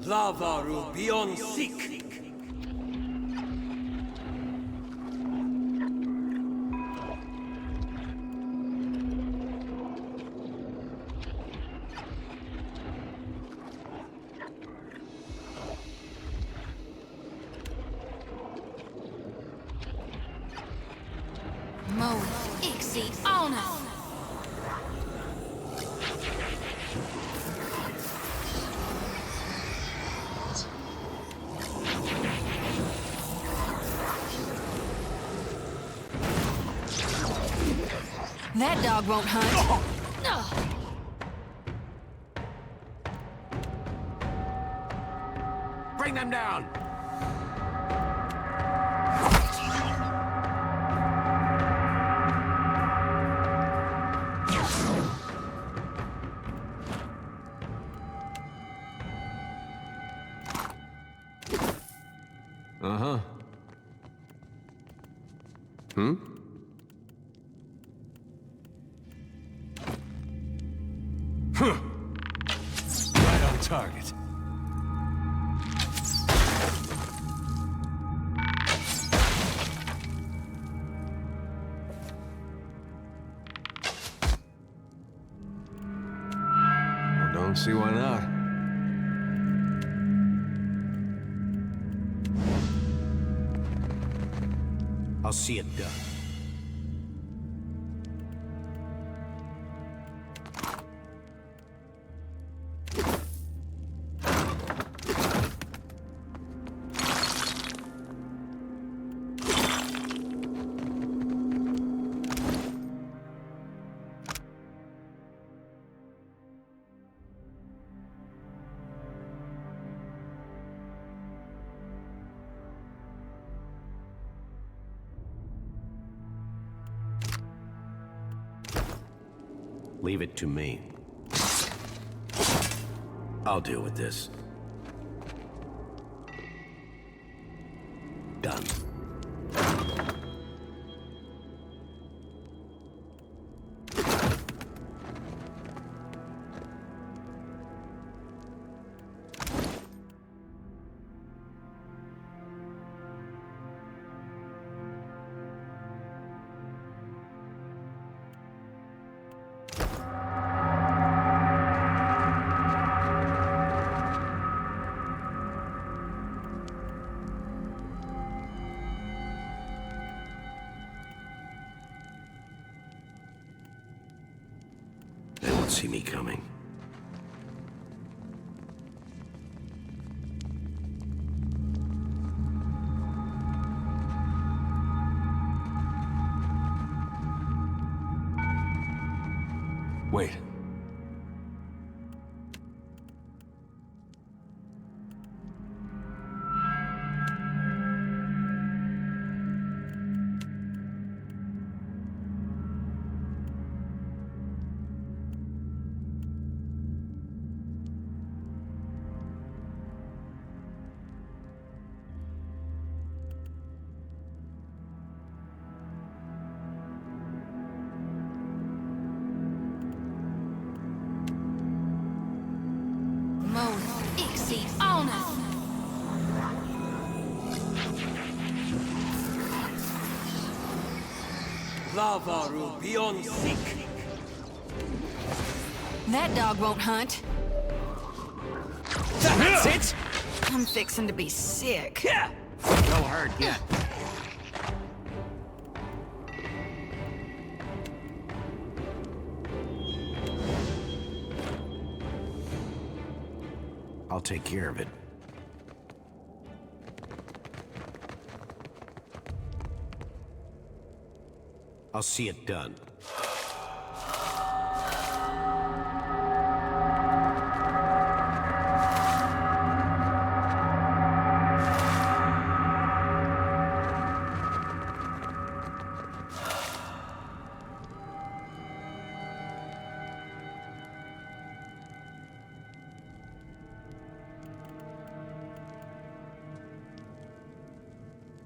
Lavaru beyond seek. Mo, Ixie, honor. That dog won't hunt. Bring them down! Uh-huh. Hmm? Right on target. Well, don't see why not. I'll see it done. Leave it to me. I'll deal with this. Done. They won't see me coming. Wait. Mo, Ixie, honor. Lavaru beyond seek. That dog won't hunt. That's it! I'm fixing to be sick. No hurt yet. I'll take care of it. I'll see it done.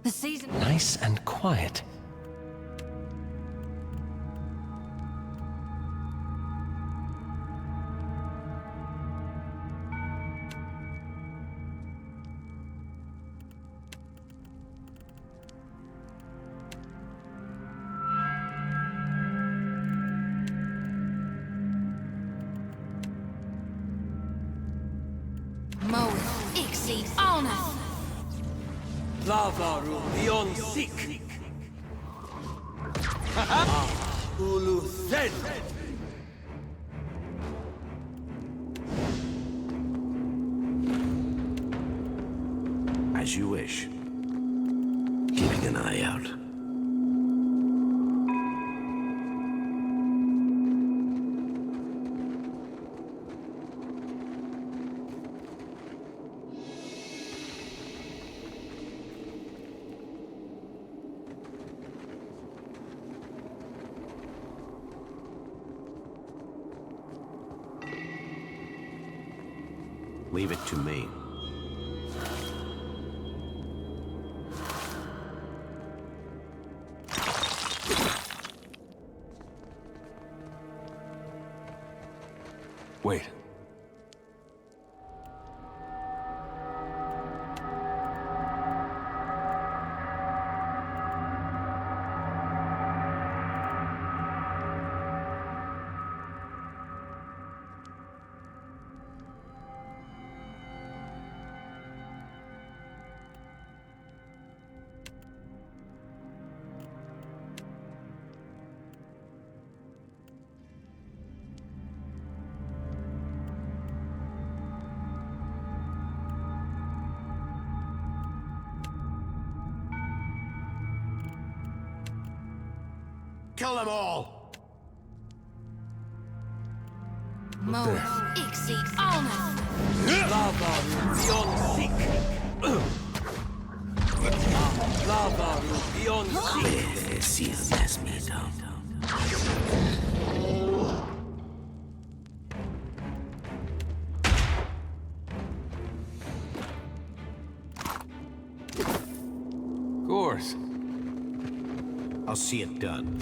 The season. Nice and quiet. exceed honor. Lavaru beyond seek. Ulu Zed. As you wish. Keeping an eye out. Leave it to me. Wait. Kill them all! More exceed honor. Lavaru beyond seek. Lavaru beyond seek. See the last man down. Of course. I'll see it done.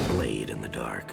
Blade in the dark.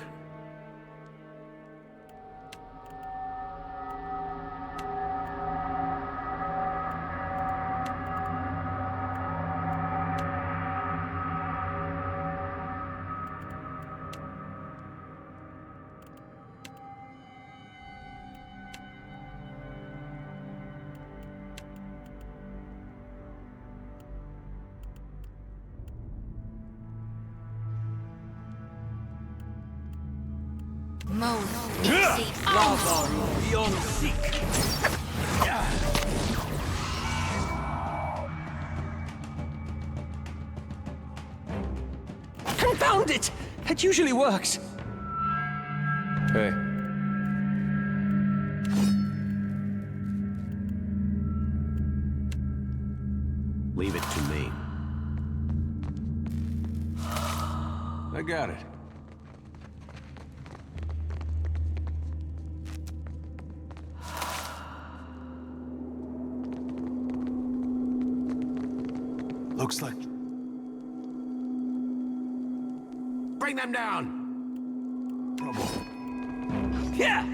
More exceed honor. Lavaru beyond seek. Confound it! That usually works. Hey. Leave it to me. I got it. Looks like... Bring them down! Trouble. Yeah!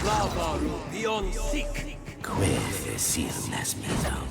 Lavaru beyond seek. Quelle si las down.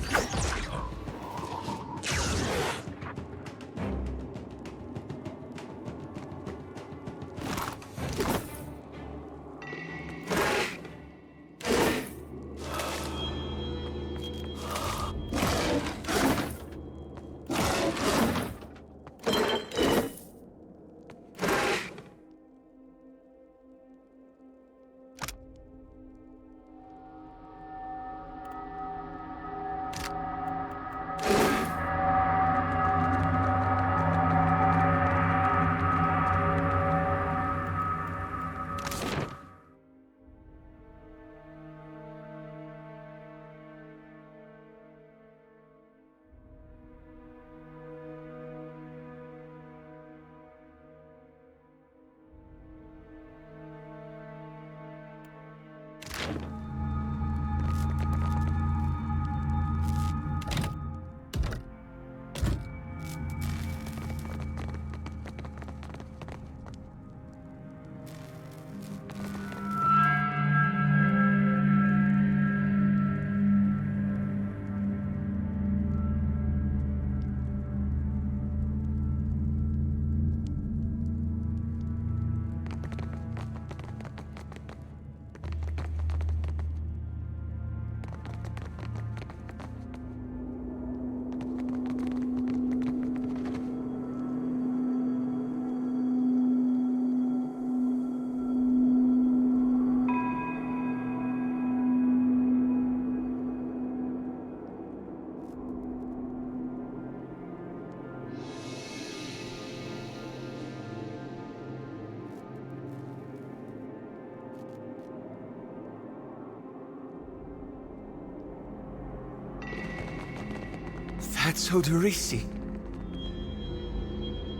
Hatso Durisi.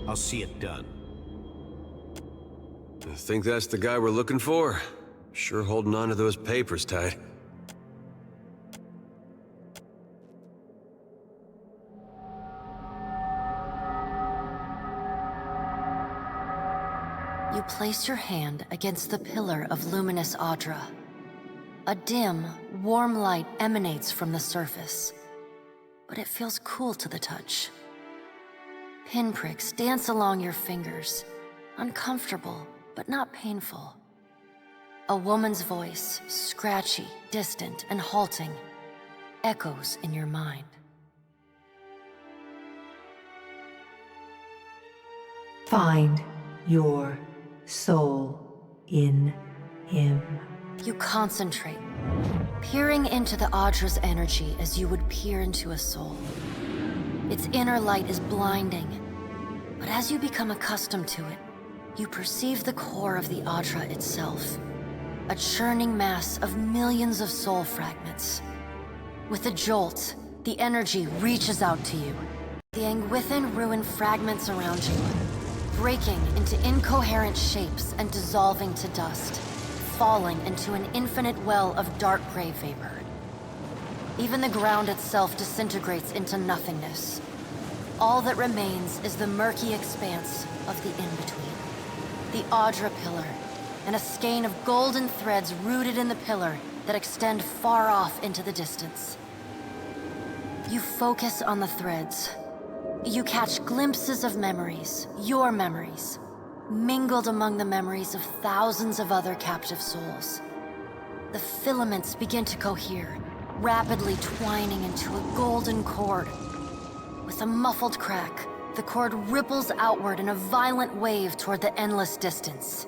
I'll see it done. I think that's the guy we're looking for. Sure holding on to those papers tight. You place your hand against the pillar of luminous Audra. A dim, warm light emanates from the surface, but it feels cool to the touch. Pinpricks dance along your fingers, uncomfortable, but not painful. A woman's voice, scratchy, distant, and halting, echoes in your mind. Find your soul in him. You concentrate, peering into the Audra's energy as you would peer into a soul. Its inner light is blinding, but as you become accustomed to it, you perceive the core of the Audra itself, a churning mass of millions of soul fragments. With a jolt, the energy reaches out to you. The Angwithan ruin fragments around you, breaking into incoherent shapes and dissolving to dust, falling into an infinite well of dark gray vapor. Even the ground itself disintegrates into nothingness. All that remains is the murky expanse of the in-between. The Audra pillar, and a skein of golden threads rooted in the pillar that extend far off into the distance. You focus on the threads. You catch glimpses of memories, your memories, mingled among the memories of thousands of other captive souls. The filaments begin to cohere, rapidly twining into a golden cord. With a muffled crack, the cord ripples outward in a violent wave toward the endless distance.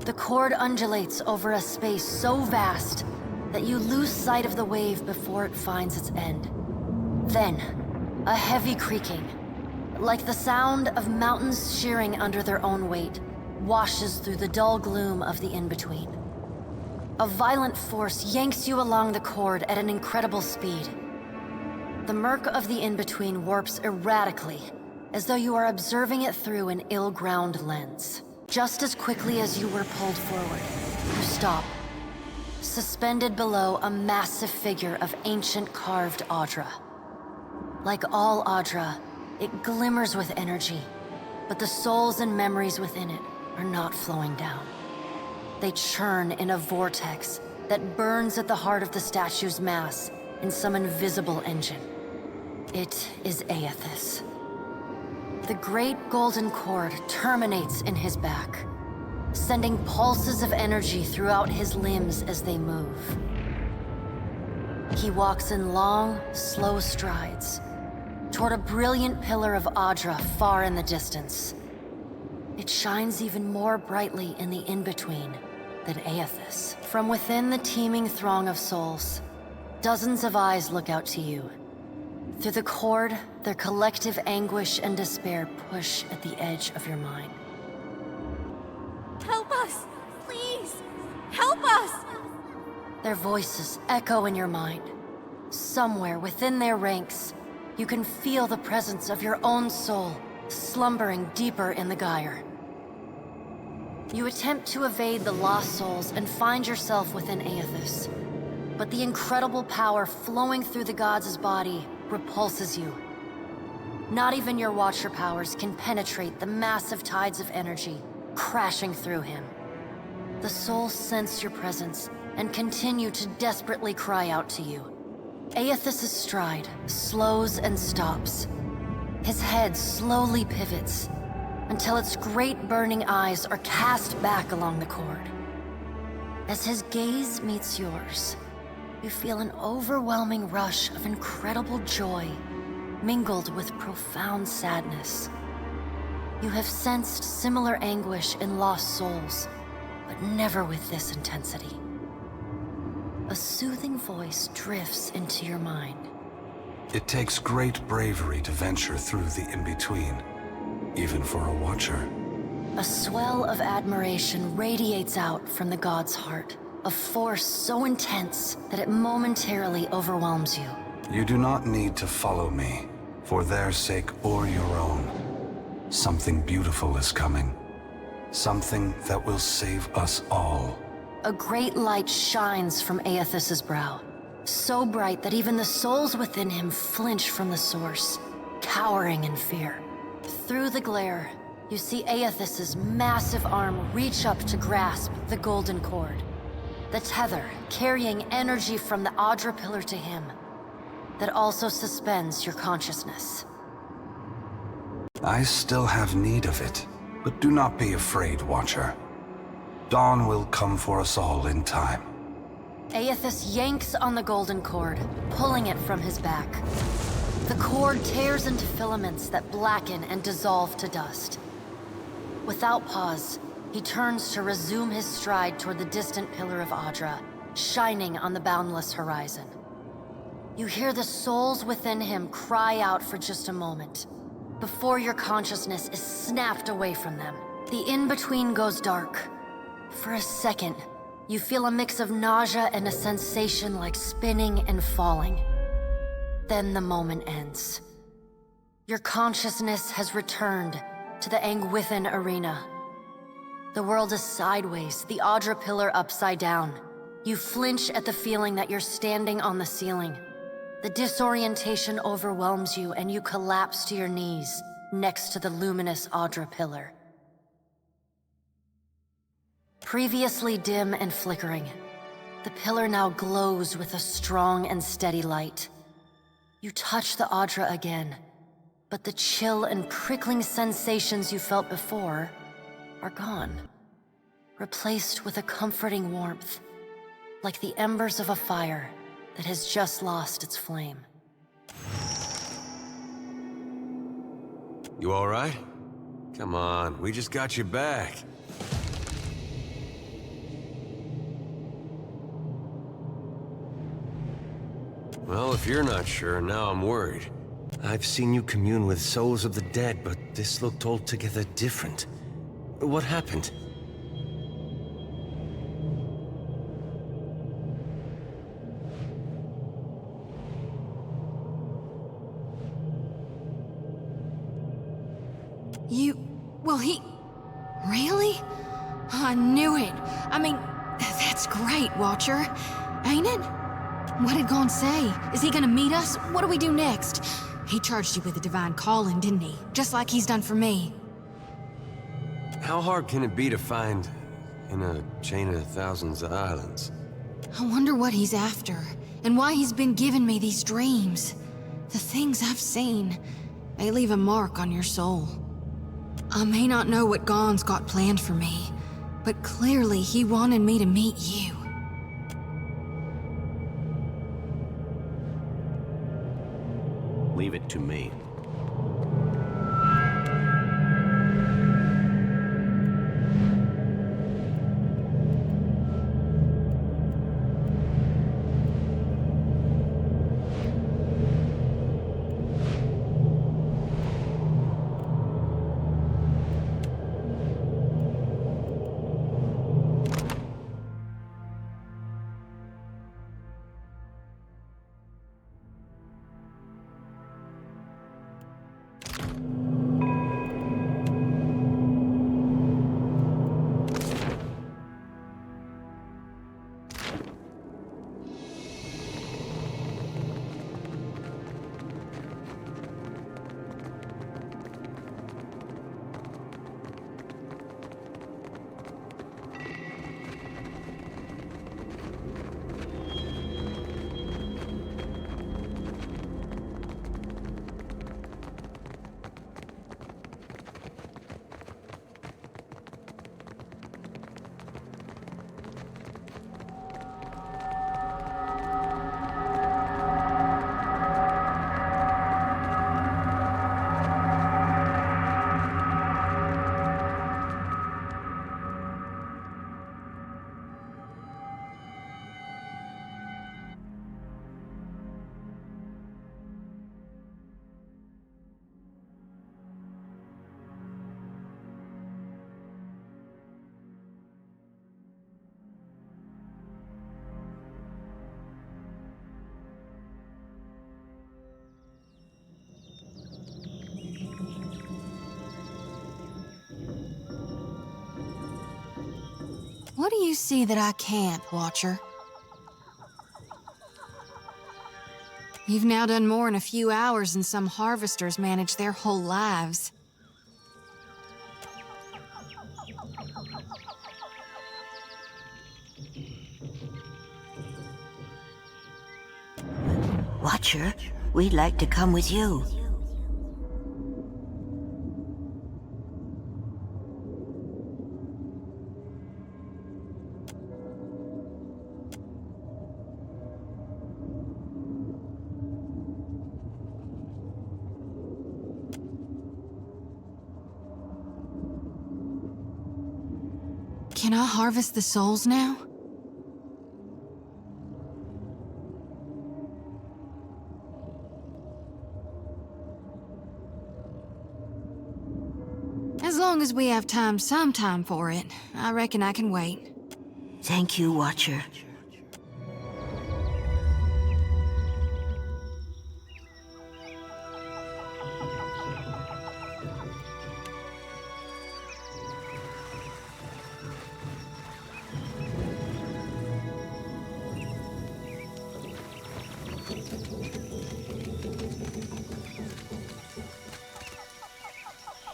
The cord undulates over a space so vast that you lose sight of the wave before it finds its end. Then, a heavy creaking, like the sound of mountains shearing under their own weight, washes through the dull gloom of the in-between. A violent force yanks you along the cord at an incredible speed. The murk of the in-between warps erratically, as though you are observing it through an ill-ground lens. Just as quickly as you were pulled forward, you stop, suspended below a massive figure of ancient carved Audra. Like all Audra, it glimmers with energy, but the souls and memories within it are not flowing down. They churn in a vortex that burns at the heart of the statue's mass in some invisible engine. It is Aethys. The great golden cord terminates in his back, sending pulses of energy throughout his limbs as they move. He walks in long, slow strides toward a brilliant pillar of Audra far in the distance. It shines even more brightly in the in-between than Aethys. From within the teeming throng of souls, dozens of eyes look out to you. Through the cord, their collective anguish and despair push at the edge of your mind. Help us! Please! Help us! Their voices echo in your mind. Somewhere within their ranks, you can feel the presence of your own soul slumbering deeper in the gyre. You attempt to evade the lost souls and find yourself within Aethys. But the incredible power flowing through the gods' body repulses you. Not even your Watcher powers can penetrate the massive tides of energy crashing through him. The souls sense your presence and continue to desperately cry out to you. Aethys' stride slows and stops. His head slowly pivots until its great burning eyes are cast back along the cord. As his gaze meets yours, you feel an overwhelming rush of incredible joy, mingled with profound sadness. You have sensed similar anguish in lost souls, but never with this intensity. A soothing voice drifts into your mind. It takes great bravery to venture through the in-between, even for a Watcher. A swell of admiration radiates out from the god's heart, a force so intense that it momentarily overwhelms you. You do not need to follow me, for their sake or your own. Something beautiful is coming. Something that will save us all. A great light shines from Aethys's brow, so bright that even the souls within him flinch from the source, cowering in fear. Through the glare, you see Aethys's massive arm reach up to grasp the golden cord. The tether carrying energy from the Audra pillar to him, that also suspends your consciousness. I still have need of it, but do not be afraid, Watcher. Dawn will come for us all in time. Aethys yanks on the golden cord, pulling it from his back. The cord tears into filaments that blacken and dissolve to dust. Without pause, he turns to resume his stride toward the distant pillar of Audra, shining on the boundless horizon. You hear the souls within him cry out for just a moment, before your consciousness is snapped away from them. The in-between goes dark. For a second, you feel a mix of nausea and a sensation like spinning and falling. Then the moment ends. Your consciousness has returned to the Angwithan arena. The world is sideways, the Audra pillar upside down. You flinch at the feeling that you're standing on the ceiling. The disorientation overwhelms you and you collapse to your knees next to the luminous Audra pillar. Previously dim and flickering, the pillar now glows with a strong and steady light. You touch the Audra again, but the chill and prickling sensations you felt before are gone, replaced with a comforting warmth, like the embers of a fire that has just lost its flame. You all right? Come on, we just got you back. Well, if you're not sure, now I'm worried. I've seen you commune with souls of the dead, but this looked altogether different. What happened? Well, he... Really? I knew it. I mean, that's great, Watcher. Ain't it? What did Gon say? Is he gonna meet us? What do we do next? He charged you with a divine calling, didn't he? Just like he's done for me. How hard can it be to find in a chain of thousands of islands? I wonder what he's after, and why he's been giving me these dreams. The things I've seen, they leave a mark on your soul. I may not know what Gon's got planned for me, but clearly he wanted me to meet you. Leave it to me. What do you see that I can't, Watcher? You've now done more in a few hours than some harvesters manage their whole lives. Watcher, we'd like to come with you. Can I harvest the souls now? As long as we have some time for it, I reckon I can wait. Thank you, Watcher.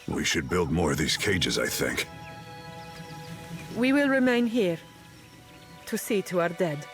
We should build more of these cages, I think. We will remain here to see to our dead.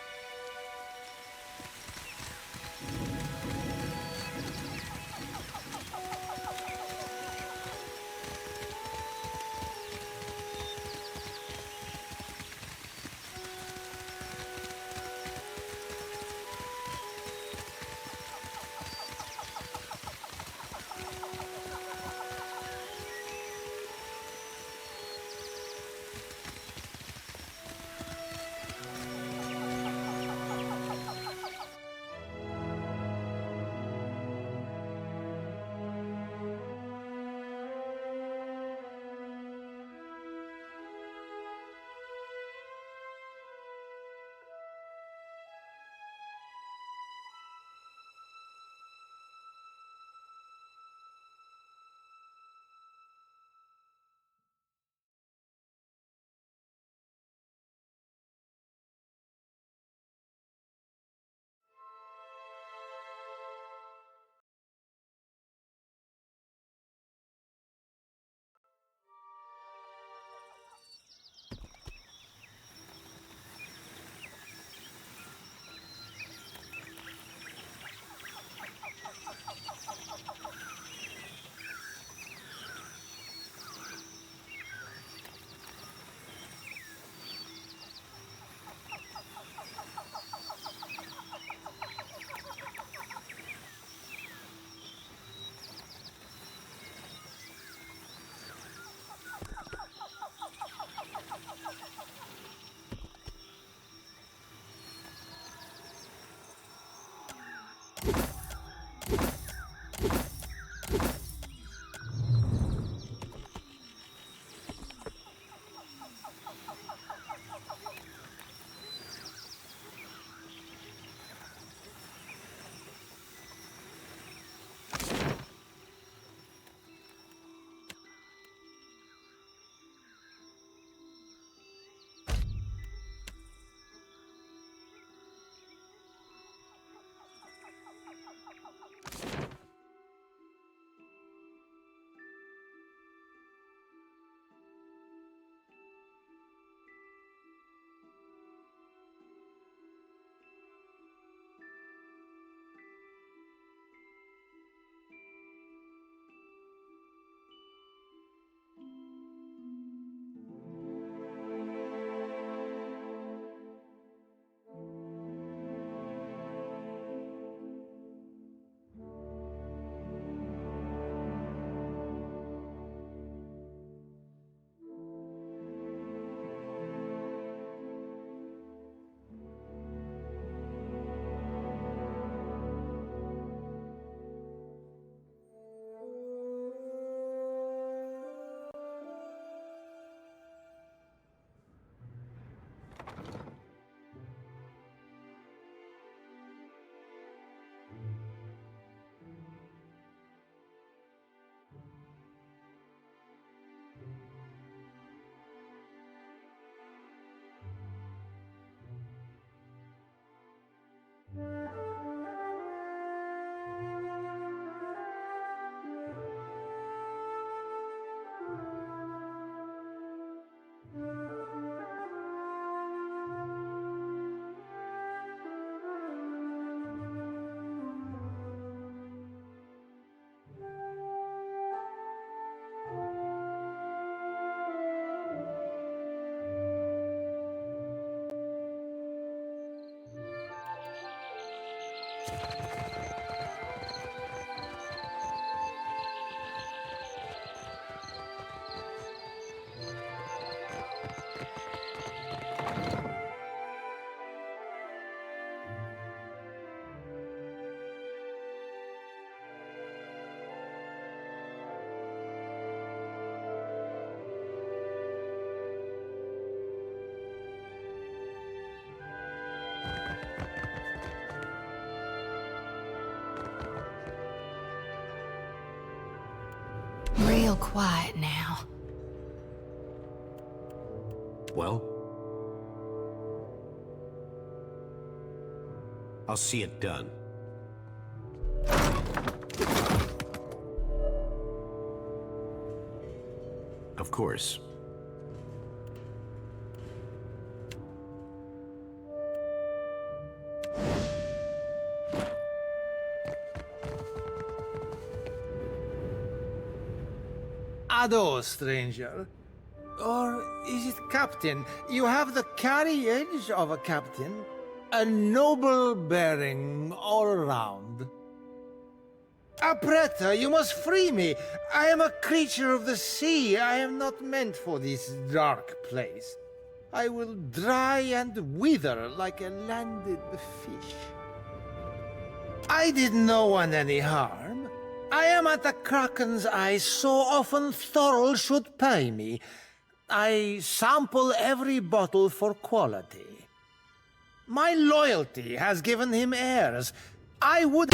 Real quiet now. Well? I'll see it done. Of course. Ado, stranger. Or is it captain? You have the carriage of a captain. A noble bearing all around. Apretta, you must free me. I am a creature of the sea. I am not meant for this dark place. I will dry and wither like a landed fish. I did no one any harm. I am at the Kraken's eye so often Thorol should pay me. I sample every bottle for quality. My loyalty has given him heirs. I would...